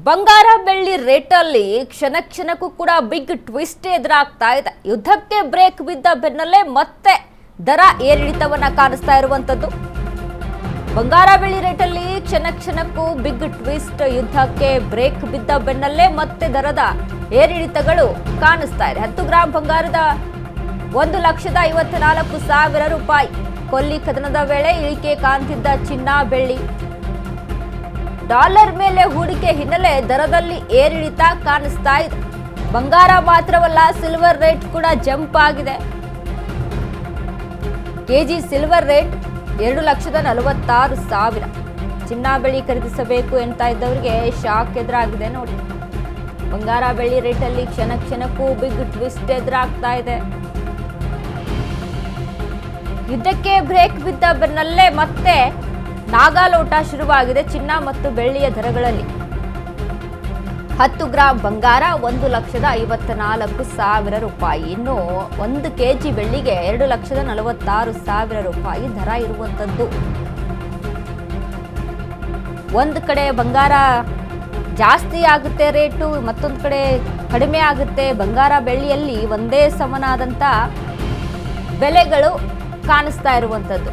ಬಂಗಾರ ಬೆಳ್ಳಿ ರೇಟಲ್ಲಿ ಕ್ಷಣಕ್ಕೂ ಕೂಡ ಬಿಗ್ ಟ್ವಿಸ್ಟ್ ಎದುರಾಗ್ತಾ ಇದೆ. ಯುದ್ಧಕ್ಕೆ ಬ್ರೇಕ್ ಬಿದ್ದ ಬೆನ್ನಲ್ಲೇ ಮತ್ತೆ ದರ ಏರಿಳಿತವನ್ನ ಕಾಣಿಸ್ತಾ ಇರುವಂತದ್ದು. ಬಂಗಾರ ಬೆಳ್ಳಿ ರೇಟಲ್ಲಿ ಕ್ಷಣಕ್ಕೂ ಬಿಗ್ ಟ್ವಿಸ್ಟ್. ಯುದ್ಧಕ್ಕೆ ಬ್ರೇಕ್ ಬಿದ್ದ ಬೆನ್ನಲ್ಲೇ ಮತ್ತೆ ದರದ ಏರಿಳಿತಗಳು ಕಾಣಿಸ್ತಾ ಇದೆ. 10 ಗ್ರಾಂ ಬಂಗಾರದ 1,54,000 ರೂಪಾಯಿ. ಕೊಲ್ಲಿ ಕದನದ ವೇಳೆ ಇಳಿಕೆ ಕಾಣ್ತಿದ್ದ ಚಿನ್ನ ಬೆಳ್ಳಿ. ಡಾಲರ್ ಮೇಲೆ ಹೂಡಿಕೆ ಹಿನ್ನೆಲೆ ದರದಲ್ಲಿ ಏರಿಳಿತ ಕಾಣಿಸ್ತಾ ಇದೆ. ಬಂಗಾರ ಮಾತ್ರವಲ್ಲ, ಸಿಲ್ವರ್ ರೇಟ್ ಕೂಡ ಜಂಪ್ ಆಗಿದೆ. KG silver rate 2,46,000. ಚಿನ್ನ ಬೆಳ್ಳಿ ಖರೀದಿಸಬೇಕು ಅಂತ ಇದ್ದವರಿಗೆ ಶಾಕ್ ಎದುರಾಗಿದೆ ನೋಡಿ. ಬಂಗಾರ ಬೆಳ್ಳಿ ರೇಟಲ್ಲಿ ಕ್ಷಣಕ್ಕೂ ಬಿಗ್ ಟ್ವಿಸ್ಟ್ ಎದುರಾಗ್ತಾ ಇದೆ. ಯುದ್ಧಕ್ಕೆ ಬ್ರೇಕ್ ಬಿದ್ದ ಬೆನ್ನಲ್ಲೇ ಮತ್ತೆ ನಾಗಾಲೋಟ ಶುರುವಾಗಿದೆ ಚಿನ್ನ ಮತ್ತು ಬೆಳ್ಳಿಯ ದರಗಳಲ್ಲಿ. 10 ಗ್ರಾಂ ಬಂಗಾರ 1,54,000 ರೂಪಾಯಿ. ಇನ್ನು 1 ಕೆಜಿ ಬೆಳ್ಳಿಗೆ 2,46,000 ರೂಪಾಯಿ ದರ ಇರುವಂತದ್ದು. ಒಂದು ಕಡೆ ಬಂಗಾರ ಜಾಸ್ತಿ ಆಗುತ್ತೆ ರೇಟು, ಮತ್ತೊಂದು ಕಡೆ ಕಡಿಮೆ ಆಗುತ್ತೆ. ಬಂಗಾರ ಬೆಳ್ಳಿಯಲ್ಲಿ ಒಂದೇ ಸಮನಾದಂಥ ಬೆಲೆಗಳು ಕಾಣಿಸ್ತಾ ಇರುವಂಥದ್ದು.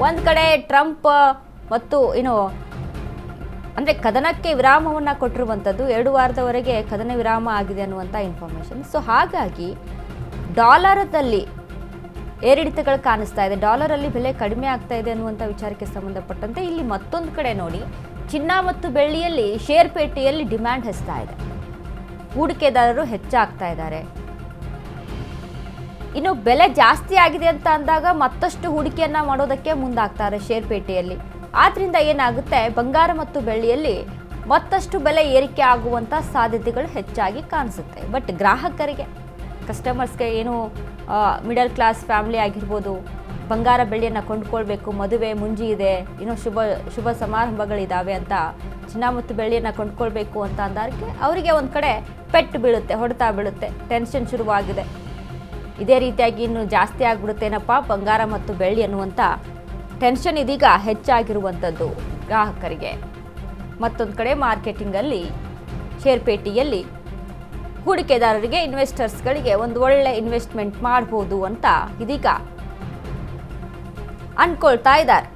ಒಂದು ಕಡೆ ಟ್ರಂಪ್ ಮತ್ತು ಅಂದರೆ ಕದನಕ್ಕೆ ವಿರಾಮವನ್ನು ಕೊಟ್ಟಿರುವಂಥದ್ದು. 2 ವಾರದವರೆಗೆ ಕದನ ವಿರಾಮ ಆಗಿದೆ ಅನ್ನುವಂಥ ಇನ್ಫಾರ್ಮೇಷನ್. ಸೊ ಹಾಗಾಗಿ ಡಾಲರದಲ್ಲಿ ಏರಿಳಿತಗಳು ಕಾಣಿಸ್ತಾ ಇದೆ. ಡಾಲರಲ್ಲಿ ಬೆಲೆ ಕಡಿಮೆ ಆಗ್ತಾ ಇದೆ ಅನ್ನುವಂಥ ವಿಚಾರಕ್ಕೆ ಸಂಬಂಧಪಟ್ಟಂತೆ ಇಲ್ಲಿ ಮತ್ತೊಂದು ಕಡೆ ನೋಡಿ, ಚಿನ್ನ ಮತ್ತು ಬೆಳ್ಳಿಯಲ್ಲಿ ಷೇರುಪೇಟೆಯಲ್ಲಿ ಡಿಮ್ಯಾಂಡ್ ಹೆಚ್ಚುತ್ತಾ ಇದೆ. ಹೂಡಿಕೆದಾರರು ಹೆಚ್ಚಾಗ್ತಾ ಇದ್ದಾರೆ. ಇನ್ನು ಬೆಲೆ ಜಾಸ್ತಿ ಆಗಿದೆ ಅಂತ ಅಂದಾಗ ಮತ್ತಷ್ಟು ಹೂಡಿಕೆಯನ್ನ ಮಾಡೋದಕ್ಕೆ ಮುಂದಾಗ್ತಾರೆ ಷೇರುಪೇಟೆಯಲ್ಲಿ. ಆದ್ರಿಂದ ಏನಾಗುತ್ತೆ, ಬಂಗಾರ ಮತ್ತು ಬೆಳ್ಳಿಯಲ್ಲಿ ಮತ್ತಷ್ಟು ಬೆಲೆ ಏರಿಕೆ ಆಗುವಂಥ ಸಾಧ್ಯತೆಗಳು ಹೆಚ್ಚಾಗಿ ಕಾಣಿಸುತ್ತೆ. ಬಟ್ ಗ್ರಾಹಕರಿಗೆ, ಕಸ್ಟಮರ್ಸ್ಗೆ, ಮಿಡಲ್ ಕ್ಲಾಸ್ ಫ್ಯಾಮಿಲಿ ಆಗಿರ್ಬೋದು, ಬಂಗಾರ ಬೆಳ್ಳಿಯನ್ನು ಕೊಂಡ್ಕೊಳ್ಬೇಕು, ಮದುವೆ ಮುಂಜಿ ಇದೆ, ಶುಭ ಸಮಾರಂಭಗಳಿದ್ದಾವೆ ಅಂತ ಚಿನ್ನ ಮತ್ತು ಬೆಳ್ಳಿಯನ್ನು ಕೊಂಡ್ಕೊಳ್ಬೇಕು ಅಂತ ಅಂದಾಗೆ ಅವರಿಗೆ ಒಂದು ಕಡೆ ಪೆಟ್ಟು ಬೀಳುತ್ತೆ, ಹೊಡೆತ ಬೀಳುತ್ತೆ, ಟೆನ್ಷನ್ ಶುರುವಾಗಿದೆ. ಇದೇ ರೀತಿಯಾಗಿ ಇನ್ನು ಜಾಸ್ತಿ ಆಗ್ಬಿಡುತ್ತೇನಪ್ಪ ಬಂಗಾರ ಮತ್ತು ಬೆಳ್ಳಿ ಅನ್ನುವಂಥ ಟೆನ್ಷನ್ ಇದೀಗ ಹೆಚ್ಚಾಗಿರುವಂಥದ್ದು ಗ್ರಾಹಕರಿಗೆ. ಮತ್ತೊಂದು ಕಡೆ ಮಾರ್ಕೆಟಿಂಗಲ್ಲಿ, ಷೇರುಪೇಟೆಯಲ್ಲಿ ಹೂಡಿಕೆದಾರರಿಗೆ, ಇನ್ವೆಸ್ಟರ್ಸ್ಗಳಿಗೆ ಒಂದು ಒಳ್ಳೆ ಇನ್ವೆಸ್ಟ್ಮೆಂಟ್ ಮಾಡ್ಬೋದು ಅಂತ ಇದೀಗ ಅನ್ಕೊಳ್ತಾ ಇದ್ದಾರೆ.